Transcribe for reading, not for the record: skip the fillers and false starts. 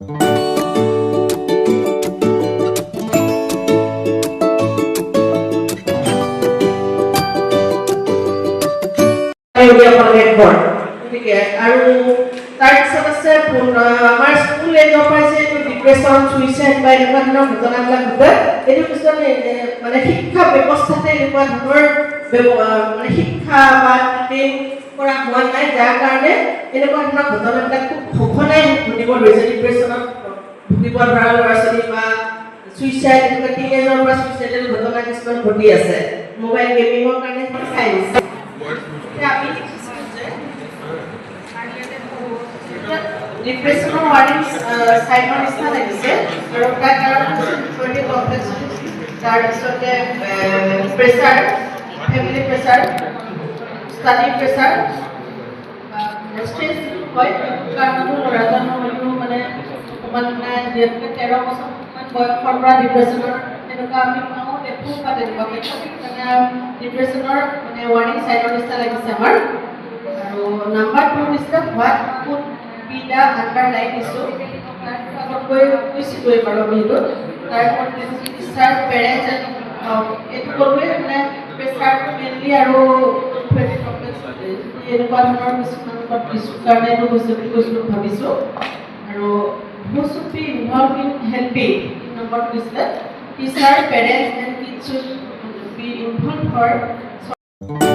আৰু তাৰপিছত আছে আমাৰ স্কুল এজৰ পৰা যে ডিপ্ৰেশ্যন চুইচাইড বা এনেকুৱা ধৰণৰ ঘটনাবিলাক ঘটে এইটো কিছুমান মানে শিক্ষা ব্যৱস্থাতে এনেকুৱা ধৰণৰ মানে শিক্ষা বা ট্ৰেইন কৰা হোৱা নাই যাৰ কাৰণে এনেকুৱা ধৰণৰ ঘটনাবিলাক খুব সঘনাই ঘটিব ধৰিছে ডিপ্ৰেশ্যনত ভুগিব ধৰা ল'ৰা ছোৱালী বা চুইচাইড এনেকুৱা টিনেজৰ পৰা চুইচাইডৰ ঘটনা কিছুমান ঘটি আছে মোবাইল গেমিঙৰ কাৰণে চাই দিছে আমি ডিপ্ৰেশ্যনৰ ৱাৰ্নিং চাইনৰ নিচিনা লাগিছে আৰু তাৰ কাৰণ হৈছে কমপ্লেক্স তাৰপিছতে pressure family pressure study pressure stress হয় কাৰণটো ল'ৰাজনৰ হয়তো মানে অকণমান যিহেতুকে 13 বছৰমান বয়সৰ পৰা ডিপ্ৰেশ্যনৰ তেনেকুৱা আমি পাওঁ দেখোঁ বা তেনেকুৱা মানে ডিপ্ৰেশ্যনৰ মানে ৱাৰ্নিং চাইনৰ নিচিনা লাগিছে আমাৰ আৰু নাম্বাৰ 2 হৈছে what could be the underline issue আগতকৈ কৈছিলোঁৱেই বাৰু আমি এইটো তাৰপৰা টিচাৰ পেৰেণ্টছ এইটো ক'লোৱে মানে প্ৰেছাৰটো মেইনলি আৰু এনেকুৱা ধৰণৰ কিছুমান ইছ্যুৰ কাৰণে এইটো হৈছে বুলি কৈছিলোঁ ভাবিছোঁ আৰু who should be involve in helping নম্বৰটো দিছিলে teacher parents and kids should be involve for